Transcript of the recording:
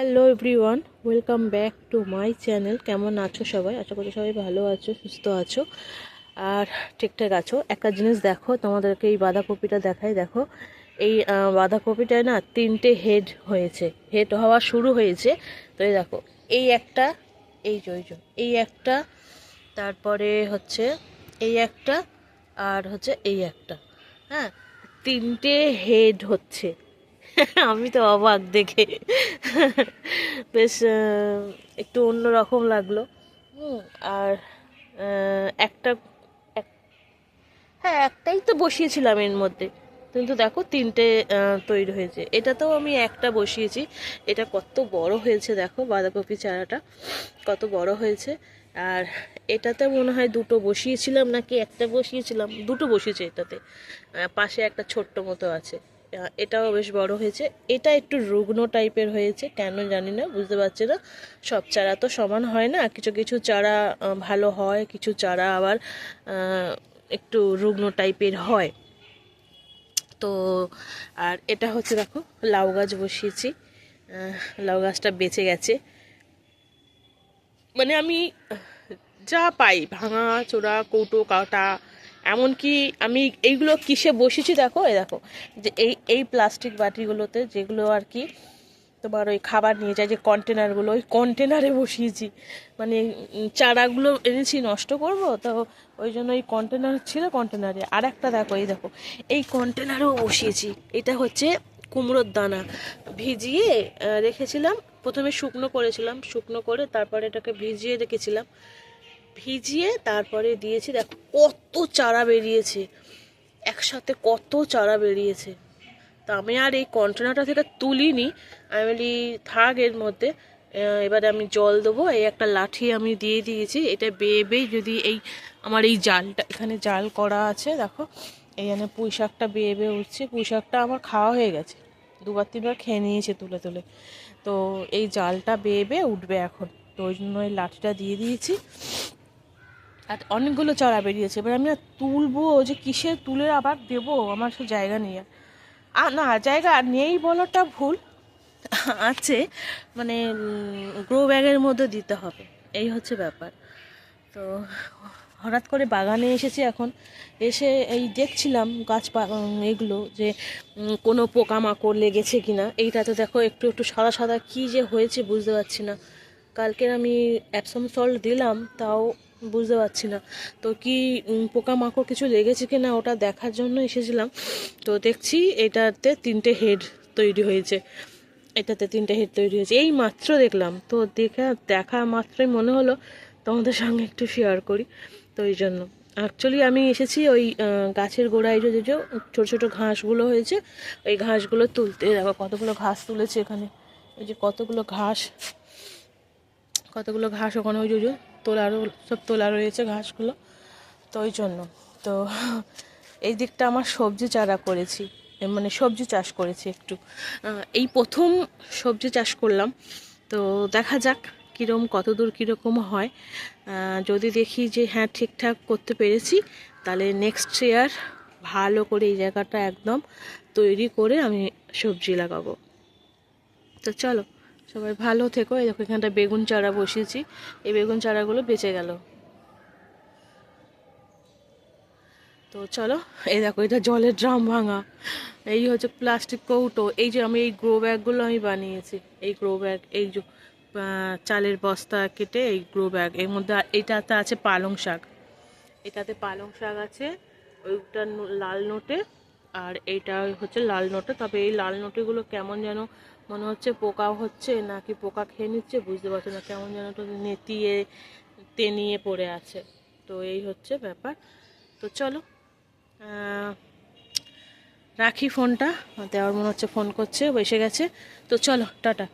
Hello everyone, welcome back to my channel. কেমন আছো সবাই? আশা করি সবাই ভালো আছো, সুস্থ আছো আর ঠিকঠাক আছো। একটা জিনিস দেখো, তোমাদেরকে এই বাঁধাকপিটা দেখাই। দেখো, এই বাঁধাকপিটায় না 3টে হেড হয়েছে, হেড হওয়া শুরু হয়েছে। তো এই দেখো, এই একটা, এই যে এই একটা, তারপরে হচ্ছে এই একটা, আর হচ্ছে এই একটা। হ্যাঁ, 3টে হেড হচ্ছে। আমি তো অবাক দেখে, বেশ একটু অন্যরকম লাগলো। আর একটা হ্যাঁ, একটাই তো বসিয়েছিলাম এর মধ্যে, কিন্তু দেখো 3টে তৈরি হয়েছে। এটাতেও আমি একটা বসিয়েছি। এটা কত বড় হয়েছে দেখো, বাঁধাকপি চারাটা কত বড় হয়েছে। আর এটাতে মনে হয় দুটো বসিয়েছিলাম, নাকি একটা বসিয়েছিলাম, দুটো বসিয়েছে এটাতে। পাশে একটা ছোট্ট মতো আছে। এটাও বেশ বড় হয়েছে। এটা একটু রুগ্ন টাইপের হয়েছে, কেন জানি না, বুঝতে পারছি না। সব চারা তো সমান হয় না, কিছু কিছু চারা ভালো হয়, কিছু চারা আবার একটু রুগ্ন টাইপের হয়। তো আর এটা হচ্ছে দেখো, লাউ গাছ বসিয়েছি। লাউ গাছটা বেঁচে গেছে। মানে আমি যা পাই, ভাঙা চোরা কৌটো কাটা, এমনকি আমি এইগুলো কিসে বসেছি দেখো, এই দেখো, যে এই এই প্লাস্টিক বাটিগুলোতে, যেগুলো আর কি তোমার ওই খাবার নিয়ে যায়, যে কন্টেনারগুলো, ওই কন্টেনারে বসিয়েছি। মানে চারাগুলো এনেছি, নষ্ট করব তো, ওই জন্য এই কন্টেনার ছিল, কন্টেনারে। আর একটা দেখো, এই দেখো, এই কন্টেনারেও বসিয়েছি। এটা হচ্ছে কুমড়োর দানা, ভিজিয়ে রেখেছিলাম। প্রথমে শুকনো করেছিলাম, শুকনো করে তারপরে এটাকে ভিজিয়ে রেখেছিলাম, ভিজিয়ে তারপরে দিয়েছি। দেখো কত চারা বেরিয়েছে, একসাথে কত চারা বেরিয়েছে। তা আমি আর এই কন্টেনারটা থেকে তুলিনি, আমি বলি থাক এর মধ্যে। এবারে আমি জল দেবো। এই একটা লাঠি আমি দিয়ে দিয়েছি, এটা বেয়ে বেয়ে যদি এই আমার এই জালটা, এখানে জাল করা আছে দেখো, এইখানে পুঁই শাকটা বেয়ে বেয়ে উঠছে। পুঁই শাকটা আমার খাওয়া হয়ে গেছে, দুবার তিনবার খেয়ে নিয়েছে তুলে তুলে। তো এই জালটা বেয়ে বেয়ে উঠবে এখন, তো ওই জন্য এই লাঠিটা দিয়ে দিয়েছি। আর অনেকগুলো চারা বেরিয়েছে। এবার আমি আর তুলবো, যে কিসে তুলে আবার দেবো, আমার সে জায়গা নেই। আর না, জায়গা নেই বলাটা ভুল, আছে, মানে গ্রো ব্যাগের মধ্যে দিতে হবে, এই হচ্ছে ব্যাপার। তো হঠাৎ করে বাগানে এসেছি এখন, এসে এই দেখছিলাম গাছ এগুলো, যে কোনো পোকামাকড় লেগেছে কিনা। এইটাতে দেখো একটু একটু সাদা সাদা কী যে হয়েছে বুঝতে পারছি না। কালকের আমি অ্যাপসম সল্ট দিলাম, তাও বুঝতে পারছি না। তো কি পোকামাকড় কিছু লেগেছে কিনা ওটা দেখার জন্য এসেছিলাম। তো দেখছি এটাতে 3টে হেড তৈরি হয়েছে। এটাতে 3টে হেড তৈরি হয়েছে, এই মাত্র দেখলাম। তো দেখা মাত্রই মনে হলো তোমাদের সঙ্গে একটু শেয়ার করি। তো এই জন্য অ্যাকচুয়ালি আমি এসেছি ওই গাছের গোড়ায় যে যে ছোটো ছোটো ঘাসগুলো হয়েছে, ওই ঘাসগুলো তুলতে। দেখো কতগুলো ঘাস তুলেছে এখানে, ওই যে কতগুলো ঘাস, কতগুলো ঘাস ওখানে, ওই যে তোলারও সব তোলা রয়েছে ঘাসগুলো। তো ওই জন্য তো এই দিকটা আমার সবজি চারা করেছি, মানে সবজি চাষ করেছি একটু। এই প্রথম সবজি চাষ করলাম। তো দেখা যাক কীরকম, কতদূর কীরকম হয়। যদি দেখি যে হ্যাঁ ঠিকঠাক করতে পেরেছি, তাহলে নেক্সট ইয়ার ভালো করে এই জায়গাটা একদম তৈরি করে আমি সবজি লাগাবো। তো চলো, সবাই ভালো থেকো। এই দেখো, এখানটা বেগুন চারা বসিয়েছি, এই বেগুন চারাগুলো বেঁচে গেল। তো চলো, এই দেখো, এটা জলের ড্রাম ভাঙা, এই হচ্ছে প্লাস্টিক কৌটো। এই যে আমি এই গ্রো ব্যাগগুলো আমি বানিয়েছি, এই গ্রো ব্যাগ, এই যে চালের বস্তা কেটে এই গ্রো ব্যাগ, এর মধ্যে এটাতে আছে পালং শাক, এটাতে পালং শাক আছে, ওইটা লাল নোটে, আর এইটা হচ্ছে লাল নোটে। তবে এই লাল নোটেগুলো কেমন যেন মনে হচ্ছে পোকা হচ্ছে, নাকি পোকা খেয়ে নিচ্ছে বুঝতে পারছি না, কেমন যেন তো নেতিয়ে তেনিয়ে পড়ে আছে। তো এই হচ্ছে ব্যাপার। তো চলো, রাখি ফোনটা, দেওয়ার মনে হচ্ছে ফোন করছে, বসে গেছে। তো চলো, টাটা।